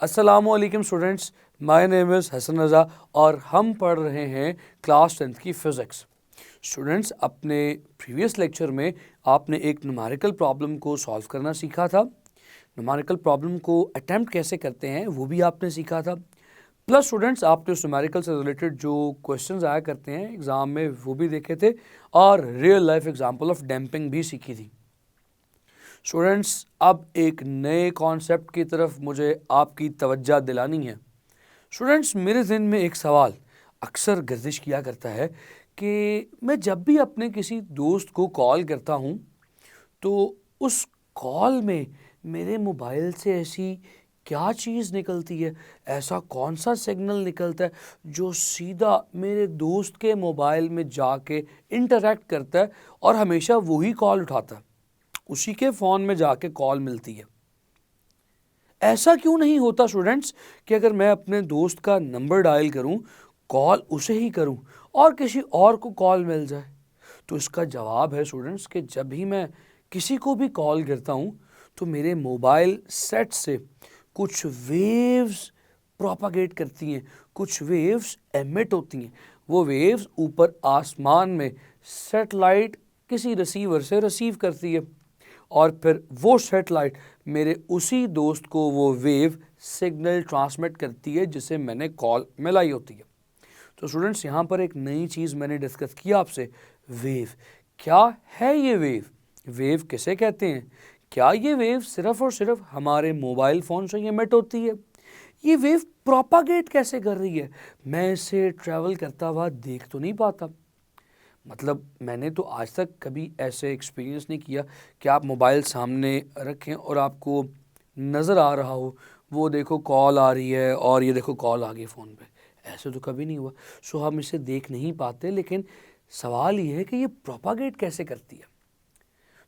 अस्सलामुअलैकुम students, my name is Hasan Raza और हम पढ़ रहे हैं क्लास 10th की फ़िज़िक्स। स्टूडेंट्स, अपने प्रीवियस लेक्चर में आपने एक न्यूमेरिकल प्रॉब्लम को सॉल्व करना सीखा था। न्यूमेरिकल प्रॉब्लम को अटैम्प्ट कैसे करते हैं वो भी आपने सीखा था। प्लस स्टूडेंट्स, आपने उस न्यूमेरिकल से रिलेटेड जो क्वेश्चंस आया करते हैं एग्ज़ाम में वो भी देखे थे और real life example of damping भी सीखी थी। स्टूडेंट्स, अब एक नए कॉन्सेप्ट की तरफ मुझे आपकी तवज्जो दिलानी है। स्टूडेंट्स, मेरे ज़हन में एक सवाल अक्सर गर्दिश किया करता है कि मैं जब भी अपने किसी दोस्त को कॉल करता हूँ तो उस कॉल में मेरे मोबाइल से ऐसी क्या चीज़ निकलती है, ऐसा कौन सा सिग्नल निकलता है जो सीधा मेरे दोस्त के मोबाइल में जाके इंटरेक्ट करता है और हमेशा वही कॉल उठाता है, उसी के फ़ोन में जाके कॉल मिलती है। ऐसा क्यों नहीं होता स्टूडेंट्स कि अगर मैं अपने दोस्त का नंबर डायल करूं, कॉल उसे ही करूं और किसी और को कॉल मिल जाए? तो इसका जवाब है स्टूडेंट्स कि जब भी मैं किसी को भी कॉल करता हूं तो मेरे मोबाइल सेट से कुछ वेव्स प्रोपागेट करती हैं, कुछ वेव्स एमिट होती हैं। वो वेव्स ऊपर आसमान में सैटेलाइट किसी रिसीवर से रिसीव करती है और फिर वो सैटेलाइट मेरे उसी दोस्त को वो वेव सिग्नल ट्रांसमिट करती है जिसे मैंने कॉल मिलाई होती है। तो स्टूडेंट्स, यहाँ पर एक नई चीज़ मैंने डिस्कस किया आपसे, वेव। क्या है ये वेव? वेव किसे कहते हैं? क्या ये वेव सिर्फ और सिर्फ हमारे मोबाइल फ़ोन से एमिट होती है? ये वेव प्रोपागेट कैसे कर रही है? मैं इसे ट्रैवल करता हुआ देख तो नहीं पाता। मतलब मैंने तो आज तक कभी ऐसे एक्सपीरियंस नहीं किया कि आप मोबाइल सामने रखें और आपको नज़र आ रहा हो, वो देखो कॉल आ रही है और ये देखो कॉल आ गई फ़ोन पे। ऐसे तो कभी नहीं हुआ। सो हम इसे देख नहीं पाते, लेकिन सवाल ये है कि ये प्रोपागेट कैसे करती है।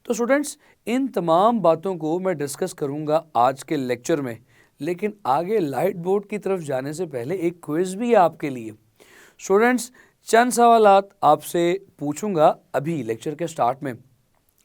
तो स्टूडेंट्स, इन तमाम बातों को मैं डिस्कस करूंगा आज के लेक्चर में, लेकिन आगे लाइट बोर्ड की तरफ जाने से पहले एक क्विज़ भी है आपके लिए। स्टूडेंट्स, चंद सवालात आपसे पूछूंगा अभी लेक्चर के स्टार्ट में।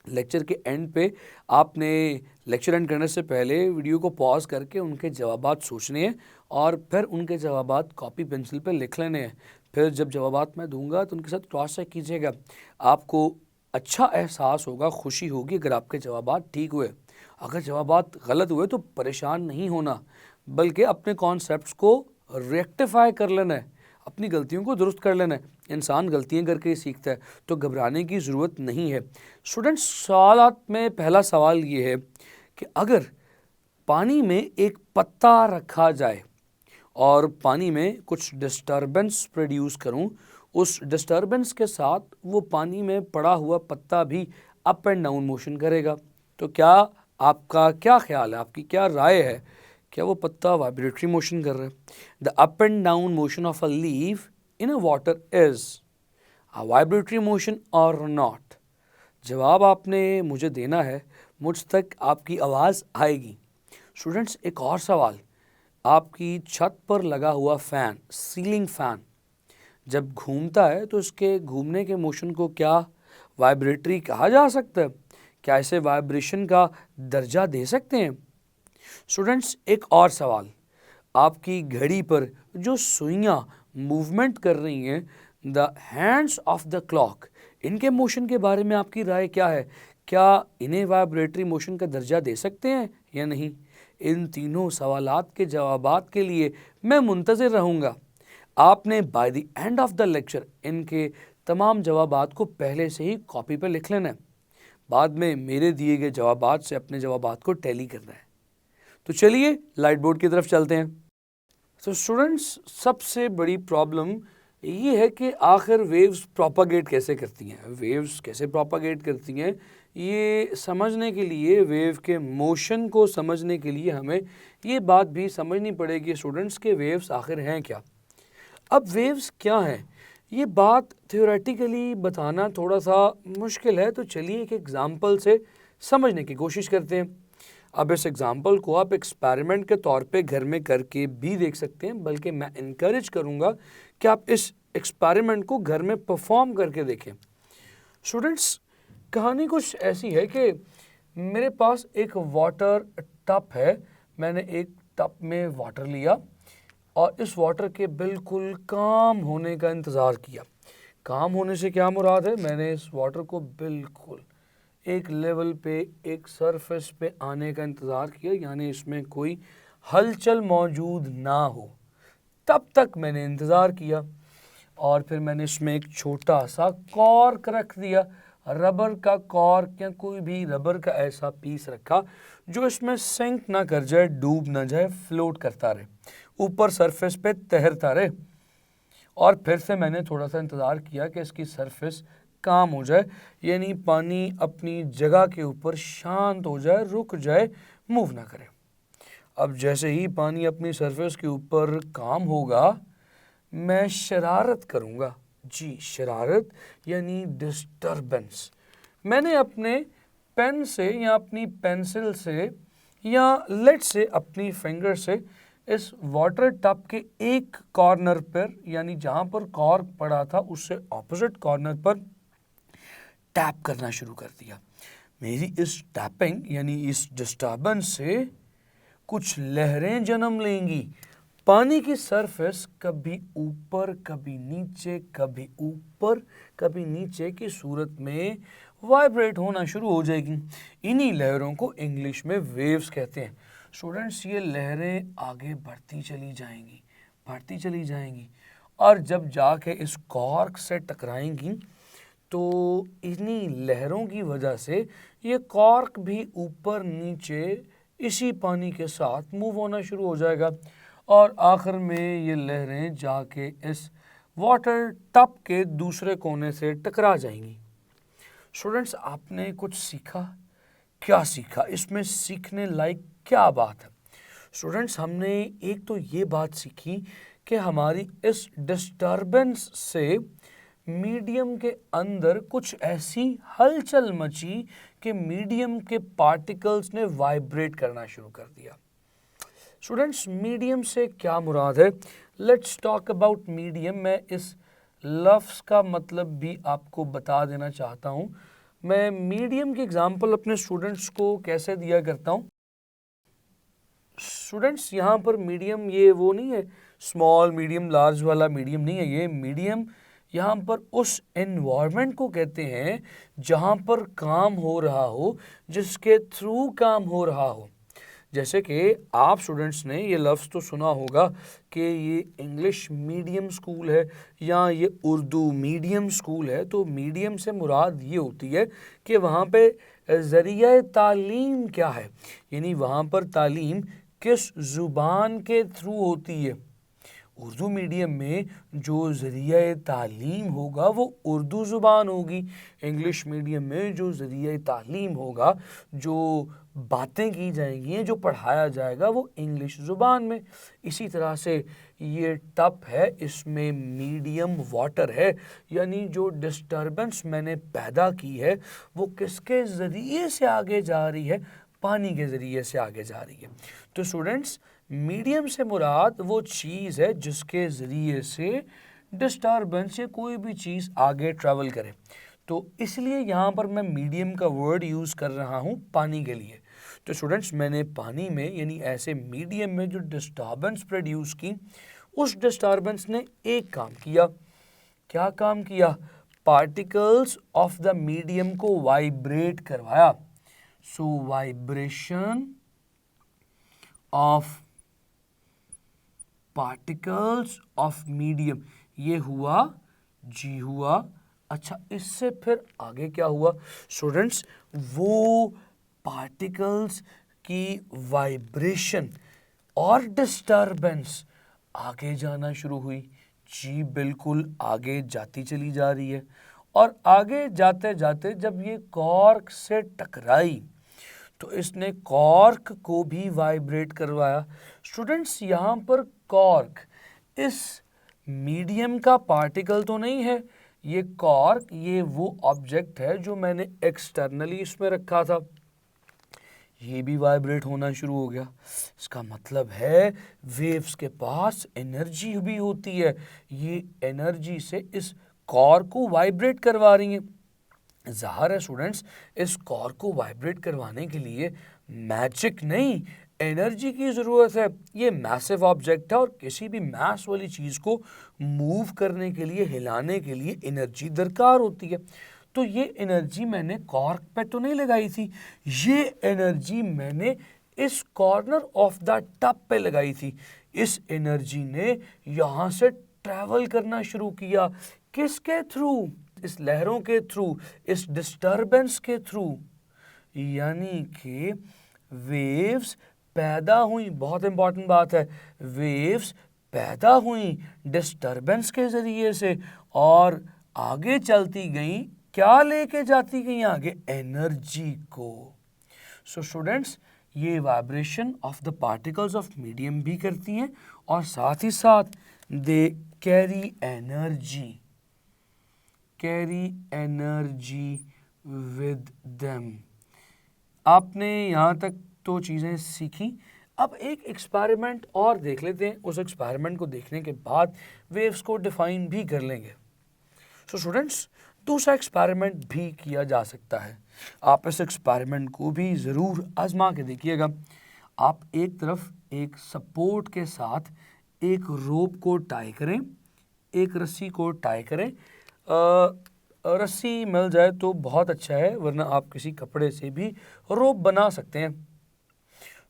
लेक्चर के एंड पे आपने लेक्चर एंड करने से पहले वीडियो को पॉज करके उनके जवाबात सोचने हैं और फिर उनके जवाबात कॉपी पेंसिल पे लिख लेने हैं। फिर जब जवाबात मैं दूंगा तो उनके साथ क्रॉस चेक कीजिएगा। आपको अच्छा एहसास होगा, खुशी होगी अगर आपके जवाबात ठीक हुए। अगर जवाबात गलत हुए तो परेशान नहीं होना, बल्कि अपने कॉन्सेप्ट्स को रेक्टिफाई कर लेना है, अपनी गलतियों को दुरुस्त कर लेना है। इंसान गलतियां करके ही सीखता है, तो घबराने की ज़रूरत नहीं है। स्टूडेंट्स, सवालात में पहला सवाल ये है कि अगर पानी में एक पत्ता रखा जाए और पानी में कुछ डिस्टर्बेंस प्रोड्यूस करूं, उस डिस्टर्बेंस के साथ वो पानी में पड़ा हुआ पत्ता भी अप एंड डाउन मोशन करेगा, तो क्या आपका क्या ख्याल है, आपकी क्या राय है? क्या वो पत्ता वाइब्रेटरी मोशन कर रहा है? The up and down motion of a leaf in a water is a vibratory motion और नॉट? जवाब आपने मुझे देना है, मुझ तक आपकी आवाज़ आएगी। स्टूडेंट्स, एक और सवाल, आपकी छत पर लगा हुआ फ़ैन, सीलिंग फ़ैन, जब घूमता है तो इसके घूमने के मोशन को क्या वाइब्रेटरी कहा जा सकता है? क्या इसे वाइब्रेशन का दर्जा दे सकते हैं? स्टूडेंट्स, एक और सवाल, आपकी घड़ी पर जो सुइयां मूवमेंट कर रही हैं, the hands of the clock, इनके मोशन के बारे में आपकी राय क्या है? क्या इन्हें वाइब्रेटरी मोशन का दर्जा दे सकते हैं या नहीं? इन तीनों सवालात के जवाबात के लिए मैं मुंतज़िर रहूँगा। आपने by the end of the lecture इनके तमाम जवाबात को पहले से ही कॉपी पर लिख लेना है। बाद में मेरे दिए गए जवाबात से अपने जवाबात को टैली करना है। तो चलिए लाइट बोर्ड की तरफ चलते हैं। तो स्टूडेंट्स, सबसे बड़ी प्रॉब्लम ये है कि आखिर वेव्स प्रोपागेट कैसे करती हैं। वेव्स कैसे प्रोपागेट करती हैं, ये समझने के लिए, वेव के मोशन को समझने के लिए हमें ये बात भी समझनी पड़ेगी स्टूडेंट्स के वेव्स आखिर हैं क्या। अब वेव्स क्या हैं, ये बात थ्योरेटिकली बताना थोड़ा सा मुश्किल है, तो चलिए एक एग्ज़ाम्पल से समझने की कोशिश करते हैं। अब इस एग्ज़ाम्पल को आप एक्सपेरिमेंट के तौर पे घर में करके भी देख सकते हैं, बल्कि मैं इनकरेज करूँगा कि आप इस एक्सपेरिमेंट को घर में परफॉर्म करके देखें। स्टूडेंट्स, कहानी कुछ ऐसी है कि मेरे पास एक वाटर टप है, मैंने एक टब में वाटर लिया और इस वाटर के बिल्कुल काम होने का इंतज़ार किया। काम होने से क्या मुराद है, मैंने इस वाटर को बिल्कुल एक लेवल पे, एक सरफेस पे आने का इंतज़ार किया, यानी इसमें कोई हलचल मौजूद ना हो, तब तक मैंने इंतज़ार किया। और फिर मैंने इसमें एक छोटा सा कॉर्क रख दिया, रबर का कॉर्क या कोई भी रबर का ऐसा पीस रखा जो इसमें सिंक ना कर जाए, डूब ना जाए, फ्लोट करता रहे, ऊपर सरफेस पे तैरता रहे। और फिर से मैंने थोड़ा सा इंतज़ार किया कि इसकी सरफेस काम हो जाए, यानी पानी अपनी जगह के ऊपर शांत हो जाए, रुक जाए, मूव ना करे। अब जैसे ही पानी अपनी सरफेस के ऊपर काम होगा, मैं शरारत करूँगा। जी, शरारत यानी डिस्टर्बेंस। मैंने अपने पेन से या अपनी पेंसिल से या लेट से अपनी फिंगर से इस वाटर टब के एक कॉर्नर पर, यानी जहाँ पर कॉर्क पड़ा था उससे ऑपोजिट कॉर्नर पर टैप करना शुरू कर दिया। मेरी इस टैपिंग यानी इस डिस्टर्बेंस से कुछ लहरें जन्म लेंगी। पानी की सरफेस कभी ऊपर, कभी नीचे, कभी ऊपर, कभी नीचे की सूरत में वाइब्रेट होना शुरू हो जाएगी। इन्हीं लहरों को इंग्लिश में वेव्स कहते हैं। स्टूडेंट्स, ये लहरें आगे बढ़ती चली जाएंगी, बढ़ती चली जाएंगी, और जब जाके इस कॉर्क से टकराएंगी तो इन्हीं लहरों की वजह से ये कॉर्क भी ऊपर नीचे इसी पानी के साथ मूव होना शुरू हो जाएगा, और आखिर में ये लहरें जाके इस वाटर टब के दूसरे कोने से टकरा जाएंगी। स्टूडेंट्स, आपने कुछ सीखा? क्या सीखा? इसमें सीखने लायक क्या बात है? स्टूडेंट्स, हमने एक तो ये बात सीखी कि हमारी इस डिस्टर्बेंस से मीडियम के अंदर कुछ ऐसी हलचल मची कि मीडियम के पार्टिकल्स ने वाइब्रेट करना शुरू कर दिया। स्टूडेंट्स, मीडियम से क्या मुराद है? Let's talk about medium. मैं इस लफ्ज़ का मतलब भी आपको बता देना चाहता हूँ। मैं मीडियम की एग्जांपल अपने स्टूडेंट्स को कैसे दिया करता हूँ। स्टूडेंट्स, यहाँ पर मीडियम ये वो नहीं है, स्मॉल मीडियम लार्ज वाला मीडियम नहीं है। ये मीडियम यहाँ पर उस एनवायरनमेंट को कहते हैं जहाँ पर काम हो रहा हो, जिसके थ्रू काम हो रहा हो। जैसे कि आप स्टूडेंट्स ने ये लफ्ज़ तो सुना होगा कि ये इंग्लिश मीडियम स्कूल है या ये उर्दू मीडियम स्कूल है। तो मीडियम से मुराद ये होती है कि वहाँ पे ज़रिया तालीम क्या है, यानी वहाँ पर तालीम किस ज़ुबान के थ्रू होती है। उर्दू मीडियम में जो ज़रिया तालीम होगा वो उर्दू ज़ुबान होगी। इंग्लिश मीडियम में जो ज़रिया तालीम होगा, जो बातें की जाएंगी, जो पढ़ाया जाएगा, वो इंग्लिश ज़ुबान में। इसी तरह से ये टब है, इसमें मीडियम वाटर है, यानी जो डिस्टर्बेंस मैंने पैदा की है वो किसके ज़रिए से आगे जा रही है? पानी के ज़रिए से आगे जा रही है। तो स्टूडेंट्स, मीडियम से मुराद वो चीज़ है जिसके ज़रिए से डिस्टर्बेंस या कोई भी चीज़ आगे ट्रैवल करे। तो इसलिए यहाँ पर मैं मीडियम का वर्ड यूज़ कर रहा हूँ पानी के लिए। तो स्टूडेंट्स, मैंने पानी में यानी ऐसे मीडियम में जो डिस्टर्बेंस प्रोड्यूस की, उस डिस्टर्बेंस ने एक काम किया। क्या काम किया? पार्टिकल्स ऑफ द मीडियम को वाइब्रेट करवाया। So vibration of particles of medium, ये हुआ, जी हुआ। अच्छा, इससे फिर आगे क्या हुआ? स्टूडेंट्स, वो पार्टिकल्स की वाइब्रेशन और डिस्टर्बेंस आगे जाना शुरू हुई। जी बिल्कुल, आगे जाती चली जा रही है, और आगे जाते जाते जब ये कॉर्क से टकराई तो इसने कॉर्क को भी वाइब्रेट करवाया। स्टूडेंट्स, यहाँ पर कॉर्क इस मीडियम का पार्टिकल तो नहीं है। ये कॉर्क, ये वो ऑब्जेक्ट है जो मैंने एक्सटर्नली इसमें रखा था, ये भी वाइब्रेट होना शुरू हो गया। इसका मतलब है वेव्स के पास एनर्जी भी होती है, ये एनर्जी से इस कॉर्क को वाइब्रेट करवा रही है। ज़ाहिर है स्टूडेंट्स, इस कॉर्क को वाइब्रेट करवाने के लिए मैजिक नहीं, एनर्जी की ज़रूरत है। ये मैसिव ऑब्जेक्ट है और किसी भी मास वाली चीज़ को मूव करने के लिए, हिलाने के लिए एनर्जी दरकार होती है। तो ये एनर्जी मैंने कॉर्क पे तो नहीं लगाई थी, ये एनर्जी मैंने इस कॉर्नर ऑफ द टब पे लगाई थी। इस एनर्जी ने यहाँ से ट्रैवल करना शुरू किया। किसके थ्रू? इस लहरों के थ्रू, इस डिस्टर्बेंस के थ्रू। यानी कि वेव्स पैदा हुई, बहुत इंपॉर्टेंट बात है, वेव्स पैदा हुई डिस्टर्बेंस के ज़रिए से और आगे चलती गई, क्या लेके जाती गई आगे? एनर्जी को। सो स्टूडेंट्स, ये vibration of the particles of medium भी करती हैं और साथ ही साथ they carry energy with them. आपने यहाँ तक तो चीज़ें सीखी। अब एक एक्सपेरिमेंट और देख लेते हैं। उस एक्सपेरिमेंट को देखने के बाद वेव्स को डिफाइन भी कर लेंगे। सो स्टूडेंट्स, दूसरा एक्सपेरिमेंट भी किया जा सकता है। आप इस एक्सपेरिमेंट को भी ज़रूर आजमा के देखिएगा। आप एक तरफ एक सपोर्ट के साथ एक रोप को टाई करें, एक रस्सी को टाई करें। रस्सी मिल जाए तो बहुत अच्छा है, वरना आप किसी कपड़े से भी रोप बना सकते हैं।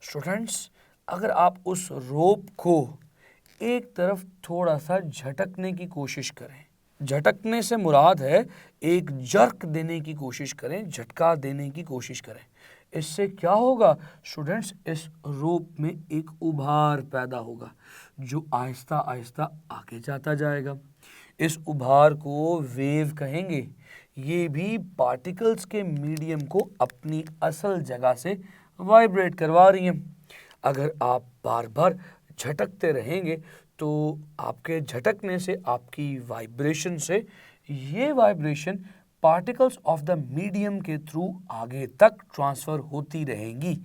स्टूडेंट्स, अगर आप उस रोप को एक तरफ थोड़ा सा झटकने की कोशिश करें, झटकने से मुराद है एक जर्क देने की कोशिश करें, झटका देने की कोशिश करें। इससे क्या होगा स्टूडेंट्स? इस रोप में एक उभार पैदा होगा जो आहिस्ता आहिस्ता आगे जाता जाएगा। इस उभार को वेव कहेंगे। ये भी पार्टिकल्स के मीडियम को अपनी असल जगह से वाइब्रेट करवा रही हैं। अगर आप बार बार झटकते रहेंगे तो आपके झटकने से, आपकी वाइब्रेशन से, ये vibration particles of the medium के थ्रू आगे तक ट्रांसफ़र होती रहेंगी।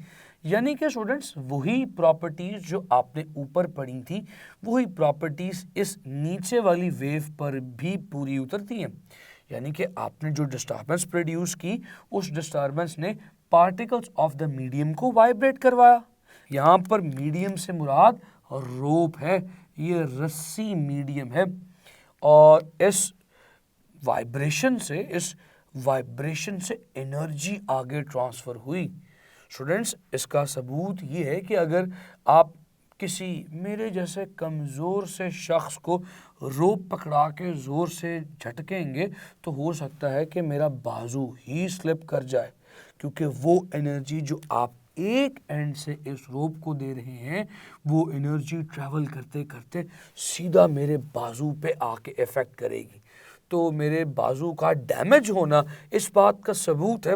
यानी कि स्टूडेंट्स, वही प्रॉपर्टीज़ जो आपने ऊपर पढ़ी थी, वही प्रॉपर्टीज़ इस नीचे वाली वेव पर भी पूरी उतरती हैं। यानी कि आपने जो डिस्टर्बेंस प्रोड्यूस की, उस डिस्टर्बेंस ने पार्टिकल्स ऑफ द मीडियम को वाइब्रेट करवाया। यहाँ पर मीडियम से मुराद रोप है, ये रस्सी मीडियम है। और इस वाइब्रेशन से एनर्जी आगे ट्रांसफ़र हुई। स्टूडेंट्स, इसका सबूत ये है कि अगर आप किसी मेरे जैसे कमज़ोर से शख्स को रोप पकड़ा के ज़ोर से झटकेंगे तो हो सकता है कि मेरा बाजू ही स्लिप कर जाए, क्योंकि वो एनर्जी जो आप एक एंड से इस रोप को दे रहे हैं, वो एनर्जी ट्रैवल करते करते सीधा मेरे बाजू पे आके इफ़ेक्ट करेगी। तो मेरे बाजू का डैमेज होना इस बात का सबूत है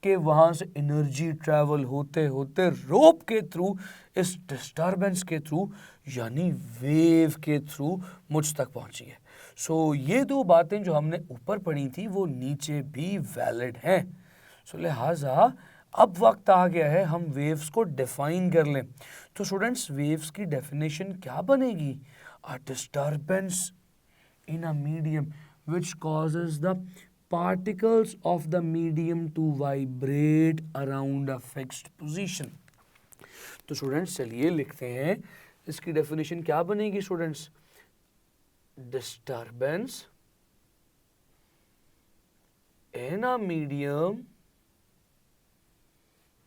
कि वहाँ से एनर्जी ट्रैवल होते होते रोप के थ्रू, इस डिस्टर्बेंस के थ्रू, यानी वेव के थ्रू मुझ तक पहुँची है। सो ये दो बातें जो हमने ऊपर पढ़ी थी वो नीचे भी वैलिड हैं। सो लिहाजा अब वक्त आ गया है हम वेव्स को डिफाइन कर लें। तो स्टूडेंट्स, वेव्स की डेफिनेशन क्या बनेगी? A disturbance in a medium which causes the particles of the medium to vibrate around a fixed position। तो स्टूडेंट्स चलिए लिखते हैं, इसकी डेफिनेशन क्या बनेगी students? Disturbance in a medium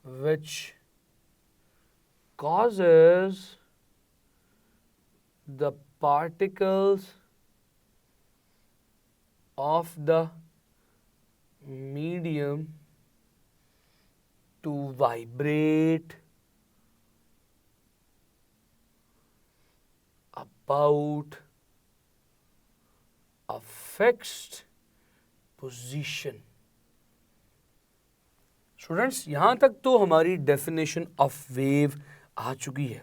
which causes the particles of the medium to vibrate about a fixed position। Students, यहाँ तक तो हमारी डेफिनेशन ऑफ वेव आ चुकी है।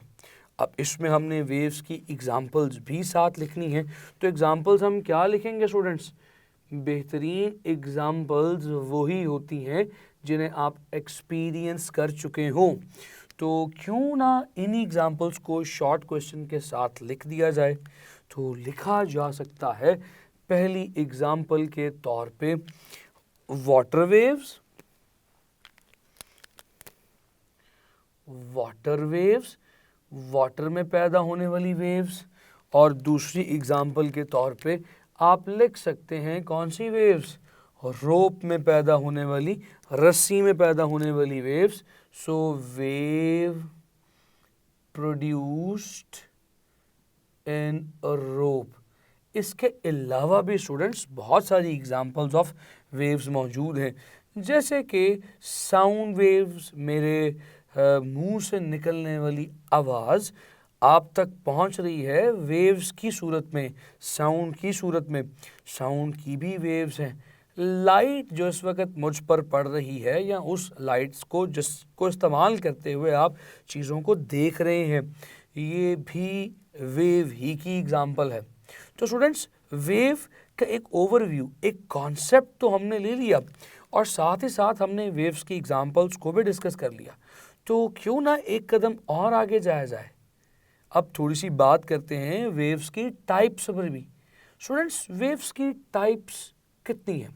अब इसमें हमने वेव्स की एग्जांपल्स भी साथ लिखनी है। तो एग्जांपल्स हम क्या लिखेंगे स्टूडेंट्स? बेहतरीन एग्जांपल्स वही होती हैं जिन्हें आप एक्सपीरियंस कर चुके हों। तो क्यों ना इन एग्जांपल्स को शॉर्ट क्वेश्चन के साथ लिख दिया जाए। तो लिखा जा सकता है पहली एग्जांपल के तौर पे, water waves water waves, water में पैदा होने वाली वेव्स, और दूसरी एग्जाम्पल के तौर पे आप लिख सकते हैं कौन सी वेव्स, रोप में पैदा होने वाली, रस्सी में पैदा होने वाली waves. So wave produced in a rope. इसके अलावा भी स्टूडेंट्स बहुत सारी एग्जांपल्स ऑफ वेव्स मौजूद हैं, जैसे कि साउंड वेव्स, मेरे मुंह से निकलने वाली आवाज़ आप तक पहुंच रही है वेव्स की सूरत में, साउंड की सूरत में। साउंड की भी वेव्स हैं। लाइट जो इस वक्त मुझ पर पड़ रही है, या उस लाइट्स को जिसको इस्तेमाल करते हुए आप चीज़ों को देख रहे हैं, ये भी वेव ही की एग्जाम्पल है। तो स्टूडेंट्स, वेव का एक ओवरव्यू, एक कॉन्सेप्ट तो हमने ले लिया, और साथ ही साथ हमने वेव्स की एग्जाम्पल्स को भी डिस्कस कर लिया। तो क्यों ना एक कदम और आगे जाया जाए। अब थोड़ी सी बात करते हैं वेव्स की टाइप्स पर भी। स्टूडेंट्स, वेव्स की टाइप्स कितनी हैं,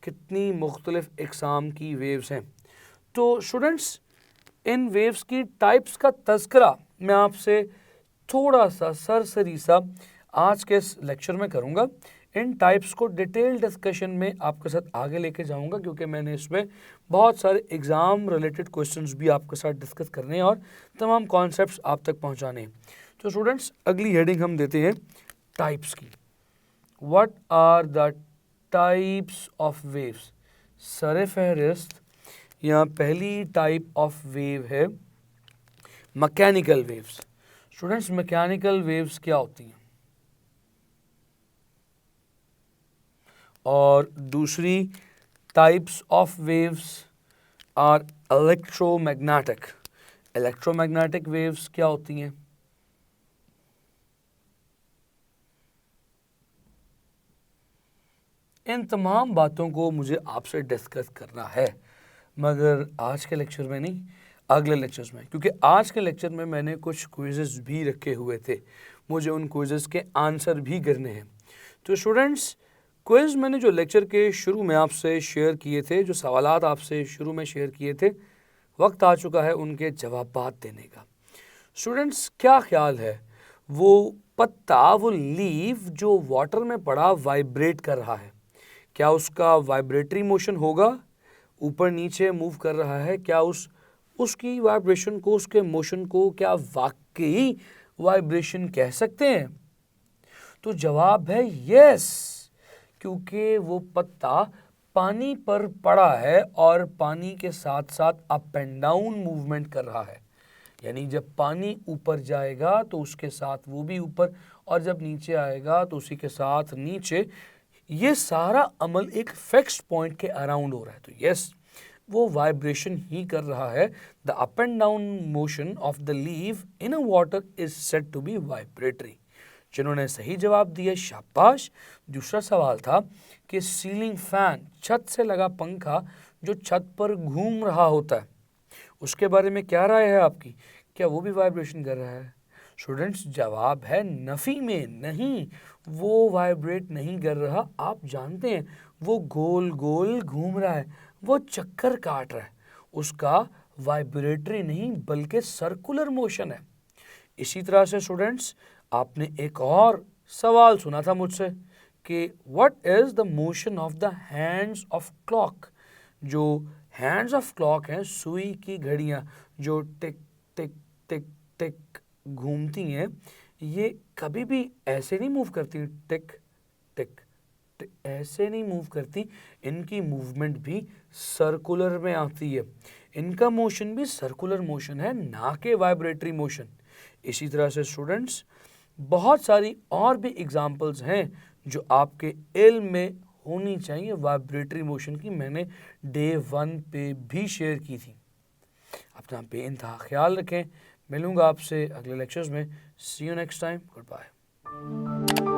कितनी मुख्तलिफ इकसाम की वेव्स हैं। तो स्टूडेंट्स, इन वेव्स की टाइप्स का तज़किरा मैं आपसे थोड़ा सा सरसरी सा आज के इस लेक्चर में करूंगा। इन टाइप्स को डिटेल डिस्कशन में आपके साथ आगे लेके जाऊंगा, क्योंकि मैंने इसमें बहुत सारे एग्ज़ाम रिलेटेड क्वेश्चंस भी आपके साथ डिस्कस करने हैं और तमाम कॉन्सेप्ट्स आप तक पहुंचाने हैं। तो स्टूडेंट्स, अगली हेडिंग हम देते हैं टाइप्स की। What are the types of waves. सरे फहरिस्त यहाँ पहली टाइप ऑफ वेव है mechanical waves. Students, mechanical waves क्या होती हैं? और दूसरी types of waves are electromagnetic. Electromagnetic waves क्या होती हैं? इन तमाम बातों को मुझे आपसे डिस्कस करना है, मगर आज के लेक्चर में नहीं, अगले लेक्चर्स में, क्योंकि आज के लेक्चर में मैंने कुछ क्विज़ेस भी रखे हुए थे, मुझे उन क्विज़ेस के आंसर भी करने हैं। तो स्टूडेंट्स, क्विज़ मैंने जो लेक्चर के शुरू में आपसे शेयर किए थे, जो सवालात आपसे शुरू में शेयर किए थे, वक्त आ चुका है उनके जवाबात देने का। स्टूडेंट्स, क्या ख्याल है, वो पत्ता, वो लीफ जो वाटर में पड़ा वाइब्रेट कर रहा है, क्या उसका वाइब्रेटरी मोशन होगा? ऊपर नीचे मूव कर रहा है, क्या उसकी वाइब्रेशन को, उसके मोशन को क्या वाकई वाइब्रेशन कह सकते हैं? तो जवाब है यस, क्योंकि वो पत्ता पानी पर पड़ा है और पानी के साथ साथ अप एंड डाउन मूवमेंट कर रहा है। यानी जब पानी ऊपर जाएगा तो उसके साथ वो भी ऊपर, और जब नीचे आएगा तो उसी के साथ नीचे। ये सारा अमल एक फिक्स्ड पॉइंट के अराउंड हो रहा है। तो यस, वो वाइब्रेशन ही कर रहा है। The up and down motion of the leaf in a water is said to be vibratory. जिन्होंने सही जवाब दिया, शाबाश। दूसरा सवाल था कि सीलिंग फैन, छत से लगा पंखा जो छत पर घूम रहा होता है, उसके बारे में क्या राय है आपकी? क्या वो भी वाइब्रेशन कर रहा है? स्टूडेंट्स, जवाब है नफ़ी में नहीं, वो वाइब्रेट नहीं कर रहा। आप जानते हैं वो गोल गोल घूम रहा है, वो चक्कर काट रहा है, उसका वाइब्रेटरी नहीं बल्कि सर्कुलर मोशन है। इसी तरह से स्टूडेंट्स, आपने एक और सवाल सुना था मुझसे कि what is the motion of the hands of clock. जो हैंड्स ऑफ क्लॉक हैं, सुई की घड़ियाँ जो टिक टिक टिक टिक घूमती हैं, ये कभी भी ऐसे नहीं मूव करती, टिक टिक टिक ऐसे नहीं मूव करती। इनकी मूवमेंट भी सर्कुलर में आती है, इनका मोशन भी सर्कुलर मोशन है, ना कि वाइब्रेटरी मोशन। इसी तरह से स्टूडेंट्स, बहुत सारी और भी एग्जाम्पल्स हैं जो आपके इल्म में होनी चाहिए वाइब्रेटरी मोशन की, मैंने डे 1 पे भी शेयर की थी। अपना बेइंतहा ख्याल रखें। मिलूंगा आपसे अगले लेक्चर्स में। See you next time. Good bye.